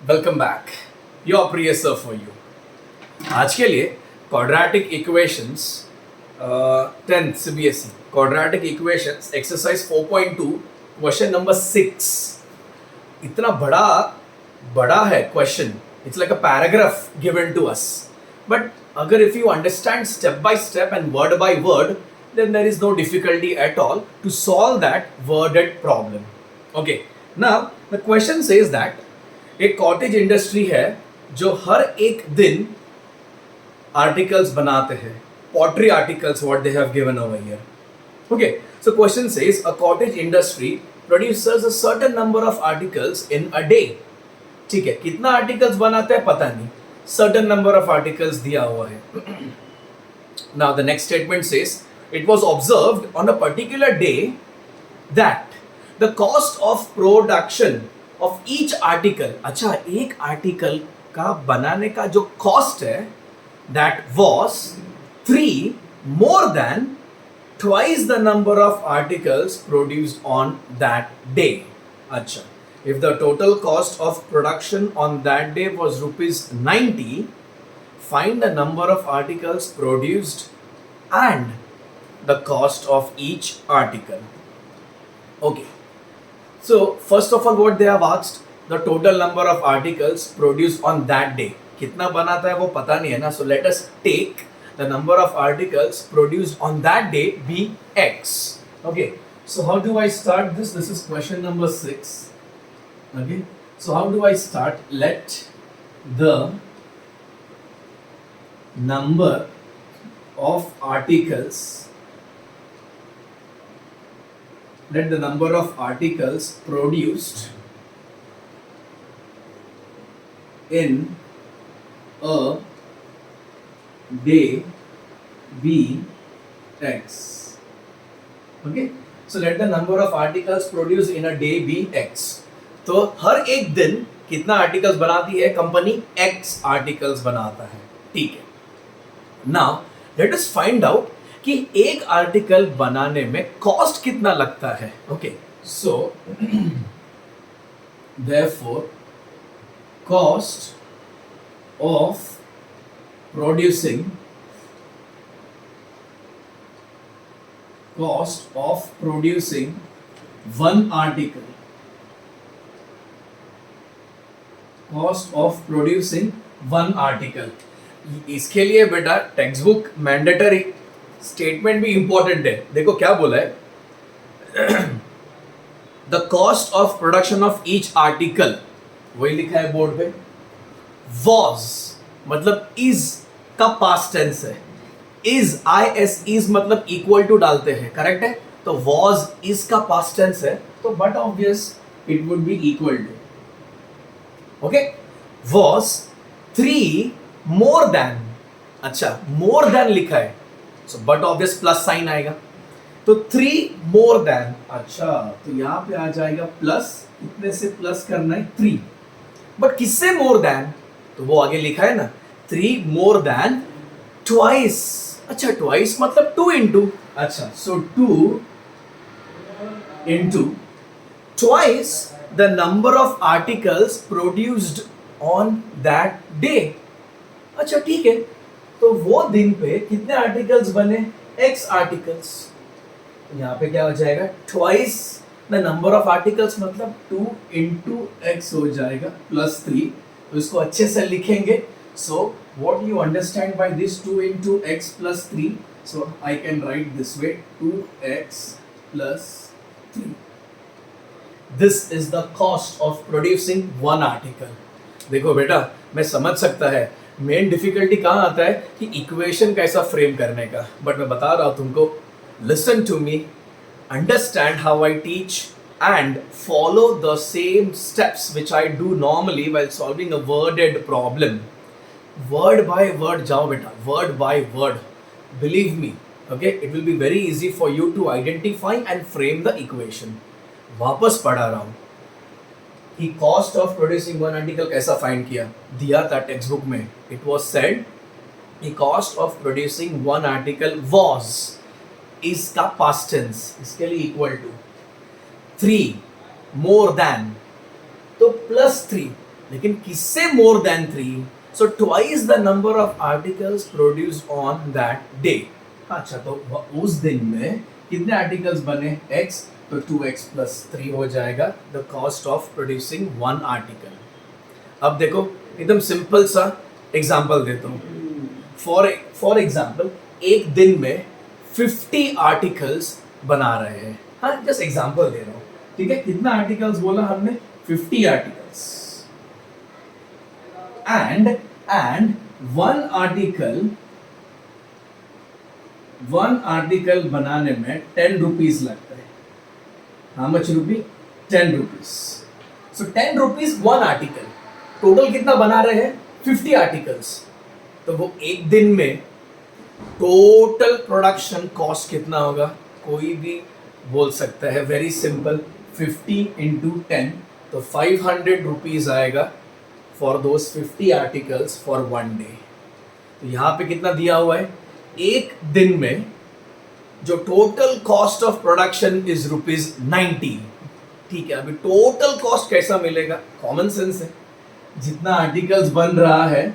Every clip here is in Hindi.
वेलकम बैक योर प्रिय सर फॉर यू। आज के लिए quadratic equations 10th CBSE quadratic equations exercise 4.2 question number 6। इतना बड़ा बड़ा है question, it's like a paragraph given to us, but अगर if you understand step by step and word by word, then there is no difficulty at all to solve that worded problem. Okay, now the question says that एक कॉटेज इंडस्ट्री है जो हर एक दिन आर्टिकल्स बनाते हैं, pottery articles what they have given over here. Okay, so question says a cottage industry produces a certain number of articles in a day. ठीक है, कितना आर्टिकल्स बनाते हैं पता नहीं, certain number of articles दिया हुआ है. Now the next statement says it was observed on a particular day that the cost of production of each article, अच्छा एक आर्टिकल का बनाने का जो कॉस्ट है, that was 3 more than twice the number of articles produced on that day. अच्छा, if the total cost of production on that day was rupees 90, find the number of articles produced and the cost of each article. Okay, so first of all what they have asked, the total number of articles produced on that day. कितना बनाता है वो पता नहीं है ना, so let us take the number of articles produced on that day be x. Okay, so how do I start this? This is question number 6. Okay, so how do I start? Let the number of articles, let the number of articles produced in a day be x. Okay, so let the number of articles produced in a day be x. तो हर एक दिन कितना आर्टिकल्स बनाती है कंपनी? x आर्टिकल्स बनाता है. ठीक है, now let us find out कि एक आर्टिकल बनाने में कॉस्ट कितना लगता है. Okay, so therefore cost of producing one article, cost of producing one article. इसके लिए बेटा टेक्स्ट बुक मैंडेटरी स्टेटमेंट भी इंपॉर्टेंट है. देखो क्या बोला है, the cost of production of each article, वही लिखा है बोर्ड पे. वॉज मतलब इज का पास्ट टेंस है, इज इज मतलब इक्वल टू डालते हैं, करेक्ट है. तो वॉज इज का पास्ट टेंस है, तो but obvious it would be equal to. Okay, was 3 more than, अच्छा मोर देन लिखा है, so but obvious plus sign आएगा, तो 3 मोर देन. अच्छा, तो यहां पे आ जाएगा प्लस, कितने से प्लस करना है? 3. बट किससे मोर देन? तो वो आगे लिखा है ना, 3 मोर देन ट्वाइस. अच्छा, ट्वाइस मतलब 2 इंटू. अच्छा, सो 2 into twice the number of articles produced on that day. अच्छा ठीक है, तो वो दिन पे कितने आर्टिकल्स बने? x articles. यहाँ पे क्या हो जाएगा? Twice the number of articles मतलब 2 इंटू एक्स हो जाएगा प्लस 3. तो इसको अच्छे से लिखेंगे. So what you understand by this 2 into x plus 3? So I can write this way 2x plus 3. This is the cost of producing one article. देखो बेटा, मैं समझ सकता है मेन डिफिकल्टी कहाँ आता है कि इक्वेशन कैसा फ्रेम करने का, बट मैं बता रहा हूँ तुमको, listen to me, understand how I teach and follow the same steps which I do normally while solving a worded problem. Word by word जाओ बेटा, word by word, believe me. Okay, it will be very easy for you to identify and frame the equation. वापस पढ़ा रहा हूँ कि cost of producing one article कैसा फाइंड किया, दिया था टेक्स्ट बुक में. इट वॉज सेड कि cost of producing one article was, is का पास्ट टेंस, इसके लिए इक्वल टू 3 मोर देन, तो प्लस 3 लेकिन किससे more than 3? So twice the number of articles produced on that day. अच्छा, तो उस दिन में कितने आर्टिकल्स बने? x, तो 2x प्लस 3 हो जाएगा the cost of producing one article. अब देखो एकदम सिंपल सा एग्जांपल देता हूँ. फॉर एग्जांपल एक दिन में 50 आर्टिकल्स बना रहे हैं. हाँ, जस्ट एग्जांपल दे रहा हूँ. ठीक है, कितना आर्टिकल्स बोला हमने? 50 आर्टिकल्स. एंड वन आर्टिकल बनाने में 10 रुपीज लगता है. How much rupee? 10 rupees. So 10 rupees one article. Total कितना बना रहे हैं? 50 आर्टिकल्स. तो वो एक दिन में टोटल प्रोडक्शन कॉस्ट कितना होगा? कोई भी बोल सकता है. वेरी सिंपल, 50 इंटू 10, तो 500 रुपीज आएगा for those 50 articles for one day. तो यहाँ पे कितना दिया हुआ है? एक दिन में जो total cost of production is ₹90. ठीक है, अभी टोटल कॉस्ट कैसा मिलेगा? कॉमन सेंस है. जितना आर्टिकल्स बन रहा है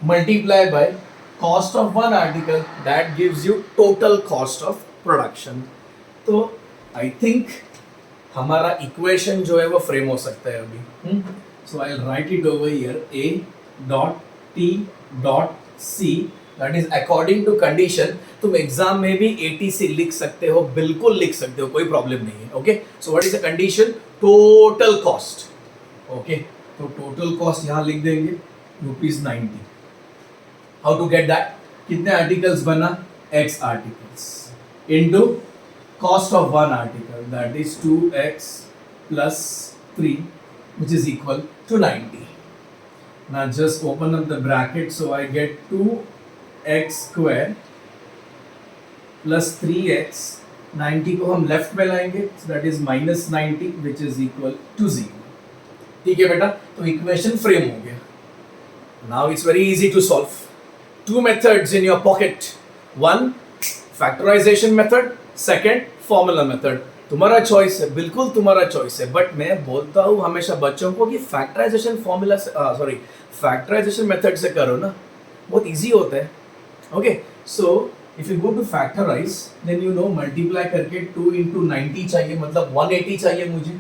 multiply by cost of one article, that gives you total cost of production. तो आई थिंक हमारा इक्वेशन जो है वो फ्रेम हो सकता है अभी. So I will write it over here. A dot T dot C, that is according to condition. तुम एग्जाम में भी ATC लिख सकते हो, बिल्कुल लिख सकते हो, कोई प्रॉब्लम नहीं है. Okay, so what is the condition? Total cost. Okay, तो टोटल कॉस्ट यहाँ लिख देंगे ₹90. How to get that? कितने आर्टिकल्स बना? X articles into cost of one article, that is 2x plus 3, which is equal to 90. Now just open up the bracket, so I get 2x square plus 3x. 90 को हम लेफ्ट में लाएंगे, so that is minus 90, which is equal to 0. ठीक है बेटा, तो इक्वेशन फ्रेम हो गया. Now it's very easy to solve. Two methods in your pocket. One factorization method, second formula method. तुम्हारा चॉइस है, बिल्कुल तुम्हारा चॉइस है. बट मैं बोलता हूँ हमेशा बच्चों को कि फैक्टराइजेशन फॉर्मूला से फैक्टराइजेशन मेथड से करो ना, बहुत इजी होता है. Okay, so if you go to factorise, then you know multiply करके 2 इंटू 90 चाहिए, मतलब 180 चाहिए मुझे.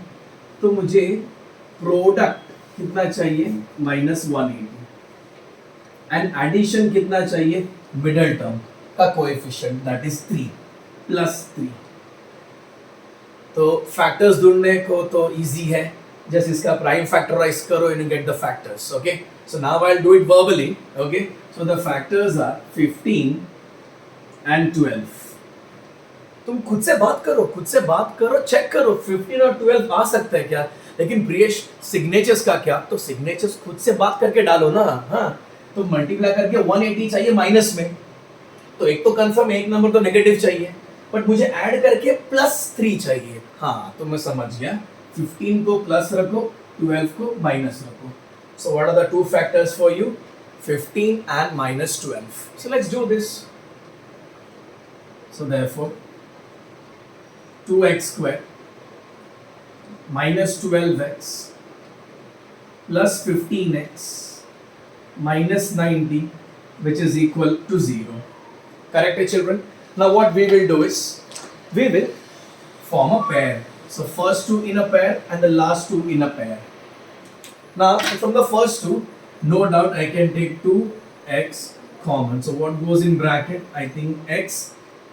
तो मुझे प्रोडक्ट कितना चाहिए? -180. एंड एडिशन कितना चाहिए? मिडल टर्म का कोएफिशिएंट, दैट इज 3 प्लस 3. तो फैक्टर्स ढूंढने को तो इजी है, जस्ट इसका प्राइम फैक्टराइज करो and get the factors. Okay, so now I will do it verbally. Okay, so the factors are 15 and 12. तुम खुद से बात करो, चेक करो 15 और 12 आ सकता है क्या. लेकिन प्रियेश सिग्नेचर्स का क्या? तो सिग्नेचर्स खुद से बात करके डालो ना. हाँ, तो मल्टीप्लाई करके 180 चाहिए माइनस में, तो एक तो कंफर्म, एक नंबर तो नेगेटिव चाहिए, बट मुझे ऐड करके +3 चाहिए. हाँ, तो मैं समझ गया. 15 को प्लस रखो, 12 को माइनस रखो. So what are the two factors for you? 15 and -12. So let's do this. So therefore 2x square minus 12x plus 15x minus 90, which is equal to 0. Correct, children? Now what we will do is, we will form a pair. So first two in a pair and the last two in a pair. Now from the first two, no doubt I can take 2x common. So what goes in bracket? I think x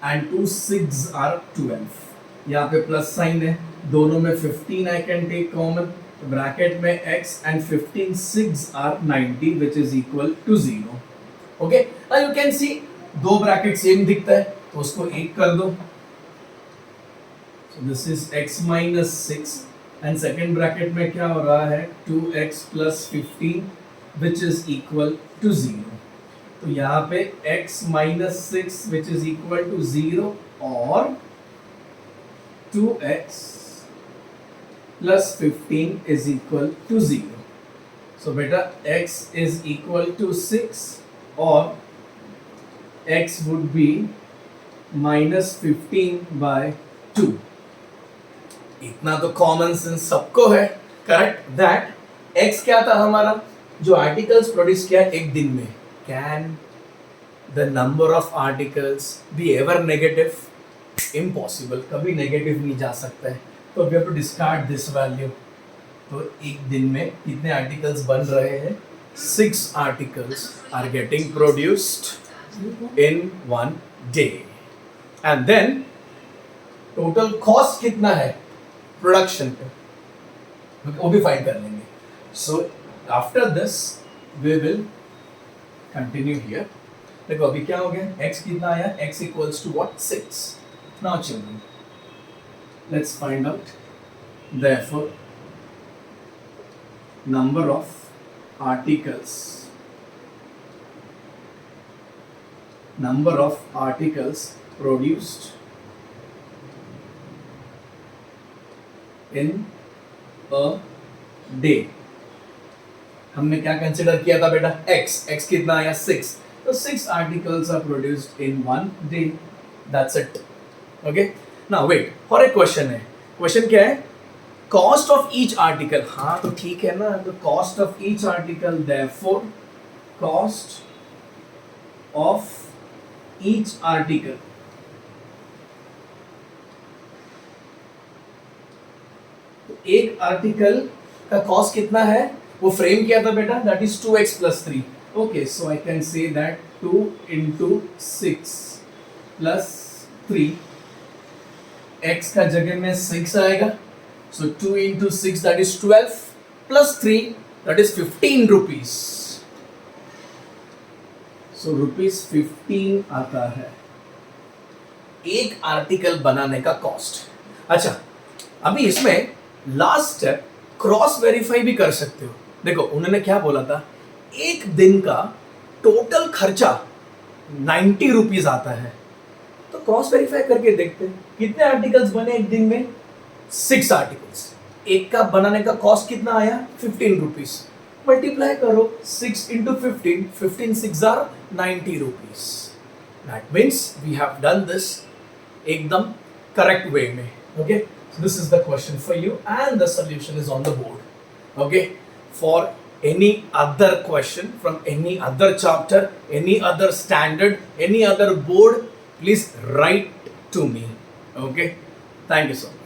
and 2 6 are 12. यहाँ पे प्लस साइन है, दोनों में 15 आई कैन टेक कॉमन. तो ब्रैकेट में x and 15 6 are 90, which is equal to 0. Okay, now you can see दो ब्रैकेट सेम दिखता है, तो उसको एक कर दो. So this is x minus 6 and second bracket में क्या हो रहा है? 2x plus 15, which is equal to 0. तो यहाँ पे x minus 6 which is equal to 0 और 2x plus 15 is equal to 0. So beta x is equal to 6 or x would be minus 15 by 2. इतना तो कॉमन सेंस सबको है. करेक्ट, दैट एक्स क्या था हमारा, जो आर्टिकल्स प्रोड्यूस किया एक दिन में. Can the number of articles be ever negative? Impossible, कभी नेगेटिव नहीं जा सकता है. तो we have to discard this value. तो एक दिन में कितने आर्टिकल्स बन रहे हैं? 6 articles are getting produced in 1 day. And then total cost कितना है प्रोडक्शन पे, वो भी फाइंड कर लेंगे. So after this we will continue here. देखो अभी क्या हो गया, x कितना आया, x equals to what, 6. Now children, let's find out therefore number of articles produced in a day. हमने क्या कंसिडर किया था बेटा, x कितना आया, 6. तो 6 articles are produced in 1 day. That's it. Okay, now wait for a question है. क्वेश्चन क्या है, कॉस्ट ऑफ ईच आर्टिकल. हाँ तो ठीक है ना, तो cost of each article, therefore cost of each article. एक आर्टिकल का कॉस्ट कितना है, वो फ्रेम किया था बेटा, that is 2x plus 3. Okay, so I can say that 2 into 6 plus 3, x का जगह में 6 आएगा. So 2 into 6 that is 12 plus 3 that is 15 rupees. So rupees 15 आता है एक आर्टिकल बनाने का कॉस्ट. अच्छा, अभी इसमें लास्ट स्टेप क्रॉस वेरीफाई भी कर सकते हो. देखो उन्होंने क्या बोला था, एक दिन का टोटल खर्चा 90 रुपीज आता है. तो क्रॉस वेरीफाई करके देखते हैं कितने आर्टिकल्स बने एक दिन में, 6 आर्टिकल्स. एक का बनाने का कॉस्ट कितना आया, 15 रुपीज. मल्टीप्लाई करो 6 into 15, 15 6 are 90 rupees. That means we have done this एकदम correct way में. Okay, so this is the question for you and the solution is on the board. Okay, for any other question from any other chapter, any other standard, any other board, please write to me. Okay, thank you so much.